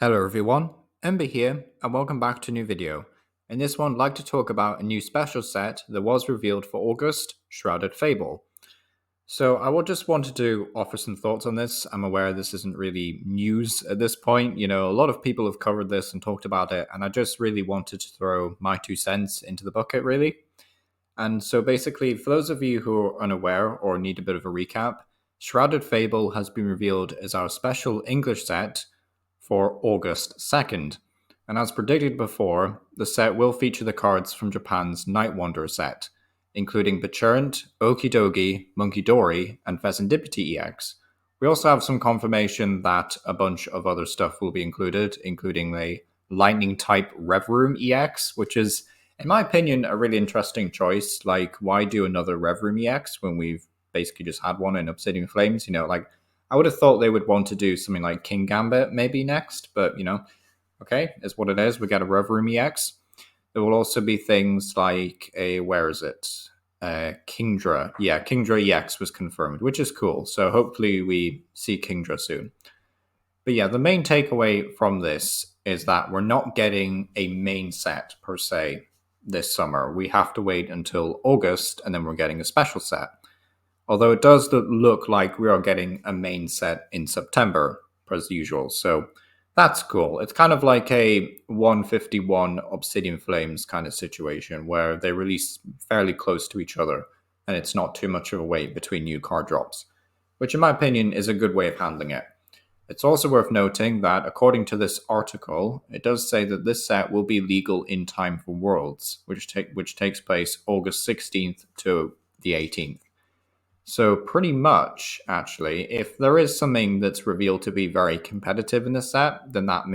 Hello everyone, Ember here, and welcome back to a new video. In this one, I'd like to talk about a new special set that was revealed for August, Shrouded Fable. So I would just wanted to offer some thoughts on this. I'm aware this isn't really news at this point. A lot of people have covered this and talked about it, and I just really wanted to throw my 2 cents into the bucket, really. And so basically, for those of you who are unaware or need a bit of a recap, Shrouded Fable has been revealed as our special English set for August 2nd. And as predicted before, the set will feature the cards from Japan's Night Wanderer set, including Bechurant, Okidogi, Monkey Dory, and Pheasantipity EX. We also have some confirmation that a bunch of other stuff will be included, including the Lightning type Rev Room EX, which is, in my opinion, a really interesting choice. Like, why do another Rev Room EX when we've basically just had one in Obsidian Flames? I would have thought they would want to do something like King Gambit maybe next, but okay, is what it is. We get a Rev Room EX. There will also be things like where is it? Kingdra. Yeah, Kingdra EX was confirmed, which is cool. So hopefully we see Kingdra soon. But yeah, the main takeaway from this is that we're not getting a main set per se this summer. We have to wait until August and then we're getting a special set. Although it does look like we are getting a main set in September, as usual. So that's cool. It's kind of like a 151 Obsidian Flames kind of situation where they release fairly close to each other and it's not too much of a wait between new card drops, which in my opinion is a good way of handling it. It's also worth noting that according to this article, it does say that this set will be legal in time for Worlds, which takes place August 16th to the 18th. So pretty much, actually, if there is something that's revealed to be very competitive in the set, then that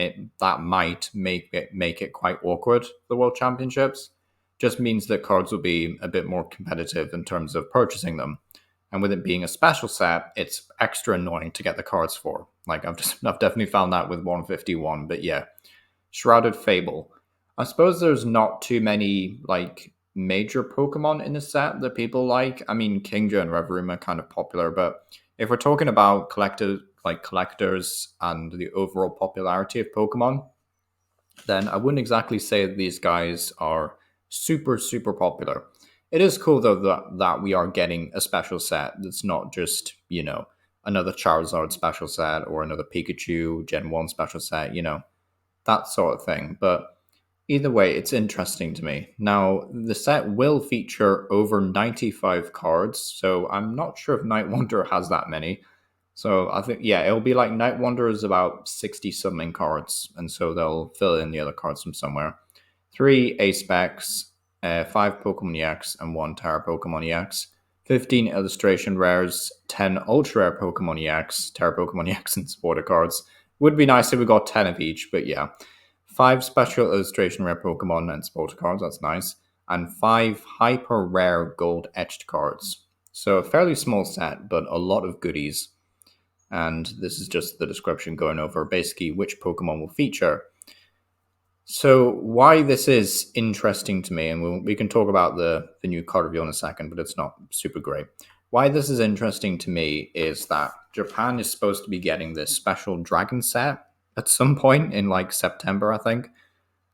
might make it quite awkward. The World Championships just means that cards will be a bit more competitive in terms of purchasing them, and with it being a special set, it's extra annoying to get the cards for. Like I've definitely found that with 151. But yeah, Shrouded Fable. I suppose there's not too many major Pokemon in the set that people like. I mean, Kingdra and Reverum are kind of popular, but if we're talking about collectors and the overall popularity of Pokemon, then I wouldn't exactly say that these guys are super, super popular. It is cool though that we are getting a special set that's not just, another Charizard special set or another Pikachu Gen 1 special set, that sort of thing. But either way, it's interesting to me. Now, the set will feature over 95 cards, so I'm not sure if Night Wanderer has that many. So I think, yeah, it'll be like Night Wanderer is about 60 something cards, and so they'll fill in the other cards from somewhere. 3 A-Specs, 5 Pokemon EX, and 1 Terra Pokemon EX. 15 illustration rares, 10 ultra rare Pokemon EX, Terra Pokemon EX, and supporter cards. Would be nice if we got 10 of each, but yeah. 5 special illustration rare Pokemon and supporter cards, that's nice. And 5 hyper rare gold etched cards. So a fairly small set, but a lot of goodies. And this is just the description going over basically which Pokemon will feature. So why this is interesting to me, and we can talk about the new card reveal in a second, but it's not super great. Why this is interesting to me is that Japan is supposed to be getting this special dragon set at some point in September, I think.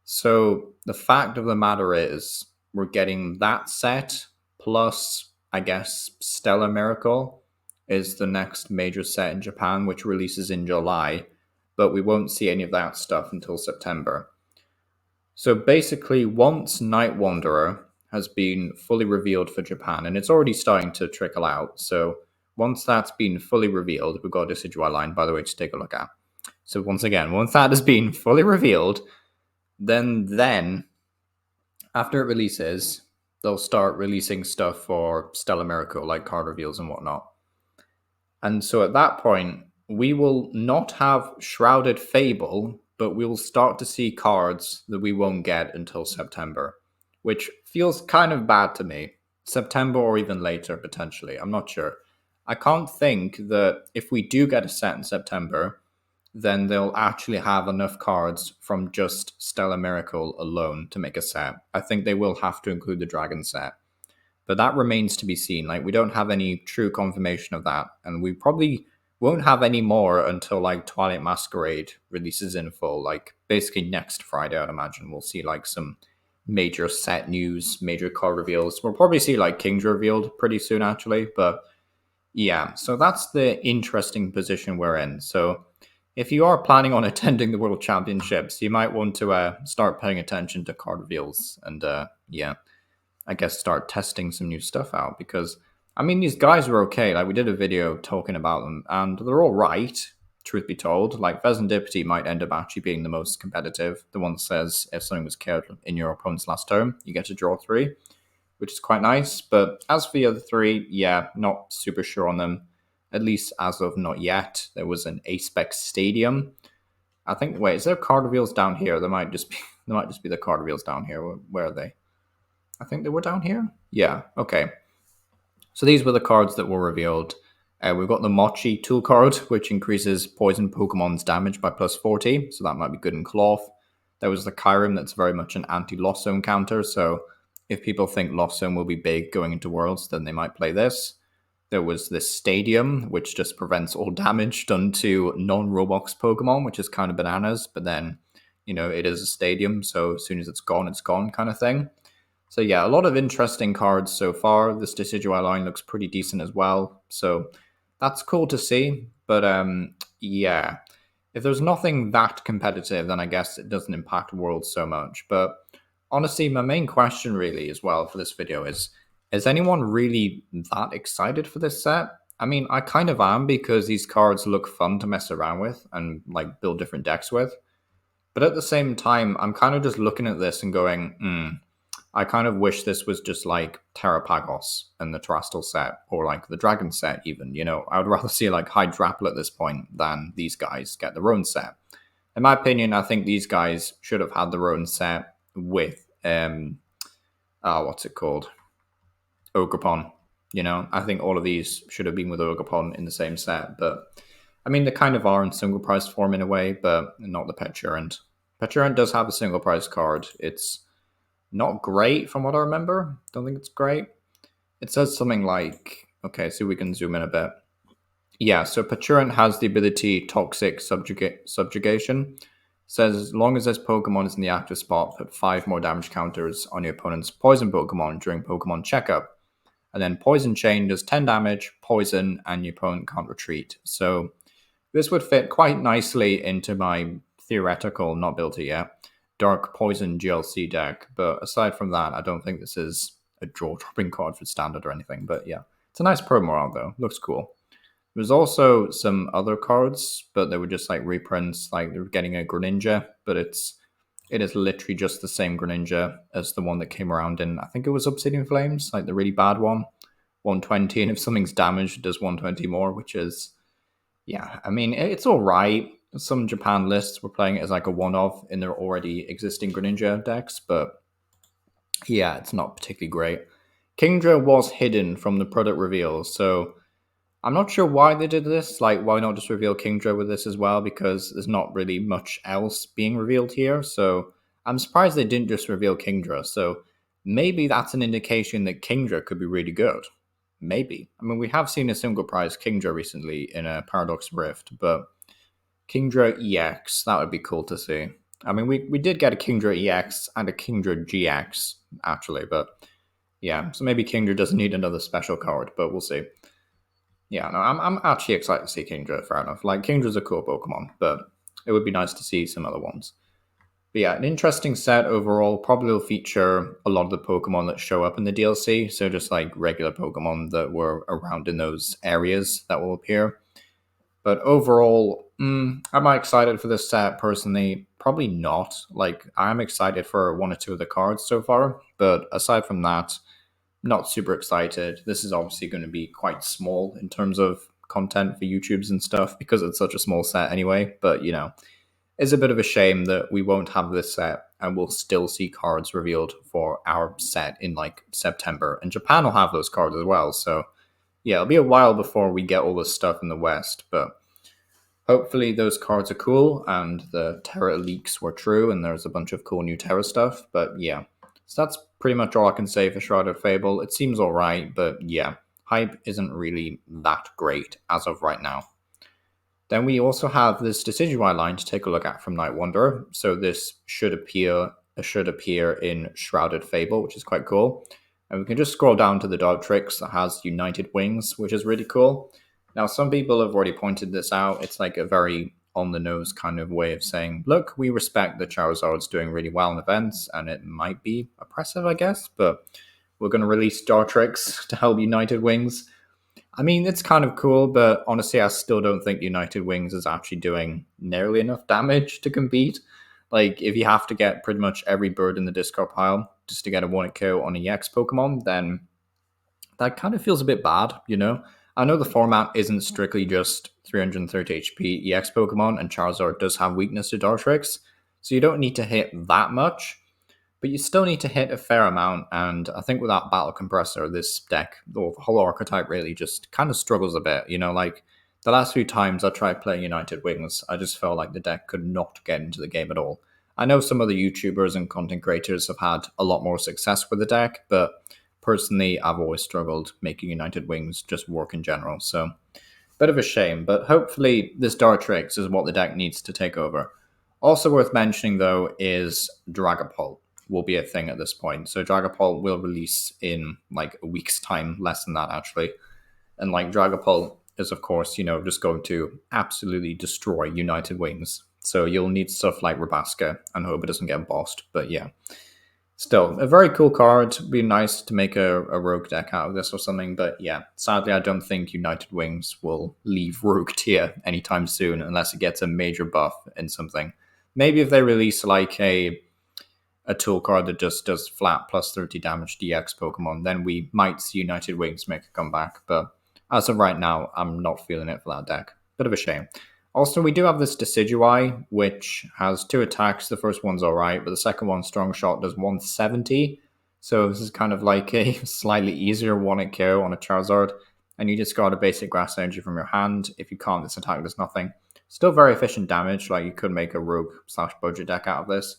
So the fact of the matter is we're getting that set plus, I guess, Stellar Miracle is the next major set in Japan, which releases in July, but we won't see any of that stuff until September. So basically, once Night Wanderer has been fully revealed for Japan, and it's already starting to trickle out, so once that's been fully revealed, we've got a Decidueye line, by the way, to take a look at. So once again, once that has been fully revealed, then after it releases, they'll start releasing stuff for Stellar Miracle, like card reveals and whatnot. And so at that point, we will not have Shrouded Fable, but we will start to see cards that we won't get until September, which feels kind of bad to me. September or even later, potentially. I'm not sure. I can't think that if we do get a set in September, then they'll actually have enough cards from just Stellar Miracle alone to make a set. I think they will have to include the Dragon set. But that remains to be seen. We don't have any true confirmation of that. And we probably won't have any more until like Twilight Masquerade releases in full. Like basically next Friday, I'd imagine we'll see like some major set news, major card reveals. We'll probably see like King's revealed pretty soon, actually. But yeah, so that's the interesting position we're in. So if you are planning on attending the World Championships, you might want to start paying attention to card reveals and yeah, I guess start testing some new stuff out because I mean these guys were okay. Like we did a video talking about them and they're all right. Truth be told, like Vezendipity might end up actually being the most competitive. The one that says if something was killed in your opponent's last turn, you get to draw 3, which is quite nice. But as for the other 3, yeah, not super sure on them. At least as of not yet. There was an A-Spec Stadium. I think. Wait, is there card reveals down here? There might just be. There might just be the card reveals down here. Where are they? I think they were down here. Yeah. Okay. So these were the cards that were revealed. We've got the Mochi tool card, which increases poison Pokemon's damage by plus 40. So that might be good in Cloth. There was the Kyurem that's very much an anti-Lost Zone counter. So if people think Lost Zone will be big going into Worlds, then they might play this. There was this Stadium, which just prevents all damage done to non-Roblox Pokemon, which is kind of bananas. But then, you know, it is a stadium. So as soon as it's gone kind of thing. So yeah, a lot of interesting cards so far. This Decidueye line looks pretty decent as well. So that's cool to see. But yeah, if there's nothing that competitive, then I guess it doesn't impact Worlds so much. But honestly, my main question really as well for this video is anyone really that excited for this set? I mean, I kind of am because these cards look fun to mess around with and like build different decks with. But at the same time, I'm kind of just looking at this and going, I kind of wish this was just like Terrapagos and the Terastal set, or like the Dragon set, even. You know, I would rather see like Hydrapple at this point than these guys get their own set. In my opinion, I think these guys should have had their own set with, what's it called? Ogerpon. You know, I think all of these should have been with Ogerpon in the same set. But I mean, they kind of are in single price form in a way, but not the Peturant. Peturant does have a single price card. It's not great from what I remember. Don't think it's great. It says something like, okay, so we can zoom in a bit. Yeah, so Peturant has the ability Toxic Subjugation. Says as long as this Pokemon is in the active spot, put 5 more damage counters on your opponent's poison Pokemon during Pokemon checkup. And then Poison Chain does 10 damage, poison, and your opponent can't retreat. So this would fit quite nicely into my theoretical, not built it yet, Dark Poison GLC deck. But aside from that, I don't think this is a draw-dropping card for standard or anything. But yeah, it's a nice promo art though. Looks cool. There's also some other cards, but they were just like reprints. Like they're getting a Greninja, but it is literally just the same Greninja as the one that came around in, I think it was Obsidian Flames, like the really bad one, 120. And if something's damaged, it does 120 more, which is, yeah, I mean, it's all right. Some Japan lists were playing it as like a one-off in their already existing Greninja decks, but yeah, it's not particularly great. Kingdra was hidden from the product reveal, so I'm not sure why they did this. Like, why not just reveal Kingdra with this as well? Because there's not really much else being revealed here. So I'm surprised they didn't just reveal Kingdra. So maybe that's an indication that Kingdra could be really good. Maybe. I mean, we have seen a single prize Kingdra recently in a Paradox Rift, but Kingdra EX, that would be cool to see. I mean, we did get a Kingdra EX and a Kingdra GX, actually, but yeah, so maybe Kingdra doesn't need another special card, but we'll see. Yeah, no, I'm actually excited to see Kingdra, fair enough. Like, Kingdra's a cool Pokemon, but it would be nice to see some other ones. But yeah, an interesting set overall. Probably will feature a lot of the Pokemon that show up in the DLC, so just like regular Pokemon that were around in those areas that will appear. But overall, am I excited for this set personally? Probably not. Like, I'm excited for 1 or 2 of the cards so far, but aside from that, not super excited. This is obviously going to be quite small in terms of content for YouTubes and stuff because it's such a small set anyway. But, you know, it's a bit of a shame that we won't have this set and we'll still see cards revealed for our set in like September. And Japan will have those cards as well. So, yeah, it'll be a while before we get all this stuff in the West. But hopefully those cards are cool and the Terra leaks were true and there's a bunch of cool new Terra stuff. But yeah, so that's pretty much all I can say for Shrouded Fable. It seems alright, but yeah, hype isn't really that great as of right now. Then we also have this Decidueye line to take a look at from Night Wanderer. So this should appear in Shrouded Fable, which is quite cool. And we can just scroll down to the Dartrix that has United Wings, which is really cool. Now, some people have already pointed this out. It's like a very on-the-nose kind of way of saying, look, we respect that Charizard's doing really well in events, and it might be oppressive, I guess, but we're going to release Dartrix to help United Wings. I mean, it's kind of cool, but honestly, I still don't think United Wings is actually doing nearly enough damage to compete. Like, if you have to get pretty much every bird in the discard pile just to get a 1-hit KO on a EX Pokemon, then that kind of feels a bit bad, you know? I know the format isn't strictly just 330 HP EX Pokemon, and Charizard does have weakness to Dartrix, so you don't need to hit that much, but you still need to hit a fair amount, and I think without Battle Compressor, this deck, or the whole archetype, really just kind of struggles a bit, you know? Like, the last few times I tried playing United Wings, I just felt like the deck could not get into the game at all. I know some other YouTubers and content creators have had a lot more success with the deck, but personally, I've always struggled making United Wings just work in general, so bit of a shame, but hopefully this Dartrix is what the deck needs to take over. Also worth mentioning, though, is Dragapult will be a thing at this point. So Dragapult will release in like a week's time, less than that, actually. And like Dragapult is, of course, you know, just going to absolutely destroy United Wings. So you'll need stuff like Rabaska and hope it doesn't get bossed, but yeah. Still, a very cool card. It'd be nice to make a rogue deck out of this or something, but yeah, sadly, I don't think United Wings will leave rogue tier anytime soon unless it gets a major buff in something. Maybe if they release like a tool card that just does flat plus 30 damage DX Pokemon, then we might see United Wings make a comeback, but as of right now, I'm not feeling it for that deck. Bit of a shame. Also, we do have this Decidueye, which has 2 attacks. The first one's alright, but the second one, Strong Shot, does 170. So this is kind of like a slightly easier 1-hit KO on a Charizard. And you discard a basic Grass Energy from your hand. If you can't, this attack does nothing. Still very efficient damage, like you could make a rogue/budget deck out of this.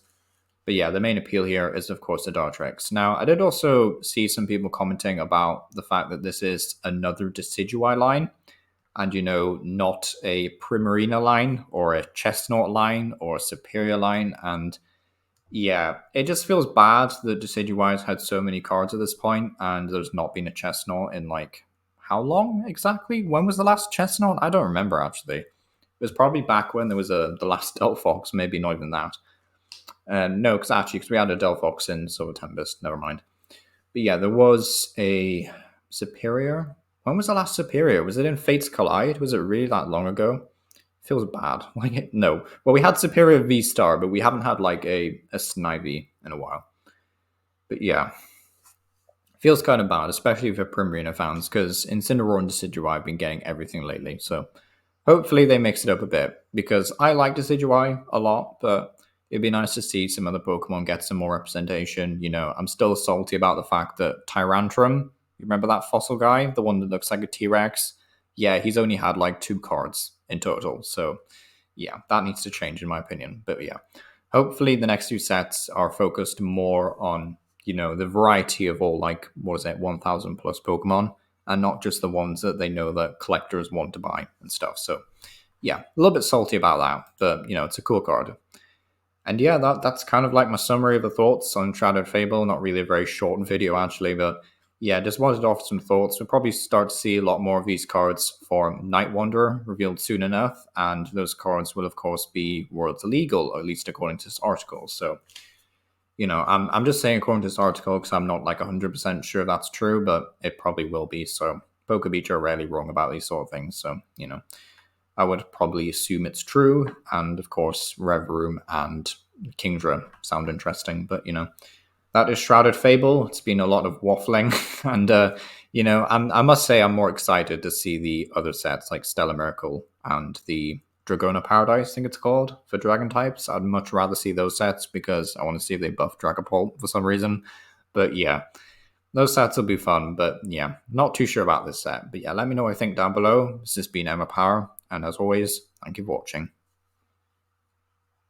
But yeah, the main appeal here is, of course, the Dartrix. Now, I did also see some people commenting about the fact that this is another Decidueye line, and, you know, not a Primarina line or a Chestnut line or a Superior line. And yeah, it just feels bad that Decidueye's had so many cards at this point, and there's not been a Chestnut in, like, how long exactly? When was the last Chestnut? I don't remember, actually. It was probably back when there was the last Delphox, maybe not even that. No, because we had a Delphox in Silver Tempest, never mind. But yeah, there was a Superior. When was the last Superior? Was it in Fates Collide? Was it really that long ago? Feels bad. No. Well, we had Superior V-Star, but we haven't had like a Snivy in a while. But yeah, feels kind of bad, especially for Primarina fans, because Incineroar and Decidueye have been getting everything lately. So hopefully they mix it up a bit, because I like Decidueye a lot, but it'd be nice to see some other Pokemon get some more representation. You know, I'm still salty about the fact that Tyrantrum, you remember that fossil guy? The one that looks like a T-Rex? Yeah, he's only had like 2 cards in total. So yeah, that needs to change in my opinion. But yeah, hopefully the next few sets are focused more on, you know, the variety of all, like, 1,000 plus Pokemon, and not just the ones that they know that collectors want to buy and stuff. So yeah, a little bit salty about that, but, you know, it's a cool card. And yeah, that's kind of like my summary of the thoughts on Shrouded Fable. Not really a very short video, actually, but yeah, just wanted to offer some thoughts. We'll probably start to see a lot more of these cards for Night Wanderer revealed soon enough, and those cards will, of course, be Worlds Illegal, or at least according to this article. So, you know, I'm just saying according to this article because I'm not like 100% sure that's true, but it probably will be. So, PokeBeach are rarely wrong about these sort of things. So, you know, I would probably assume it's true. And of course, Rev Room and Kingdra sound interesting, but, you know, that is Shrouded Fable. It's been a lot of waffling, and you know, I must say I'm more excited to see the other sets like Stellar Miracle and the Dragona Paradise, I think it's called, for Dragon types. I'd much rather see those sets because I want to see if they buff Dragapult for some reason. But yeah, those sets will be fun. But yeah, not too sure about this set. But yeah, let me know what you think down below. This has been Emma Power, and as always, thank you for watching.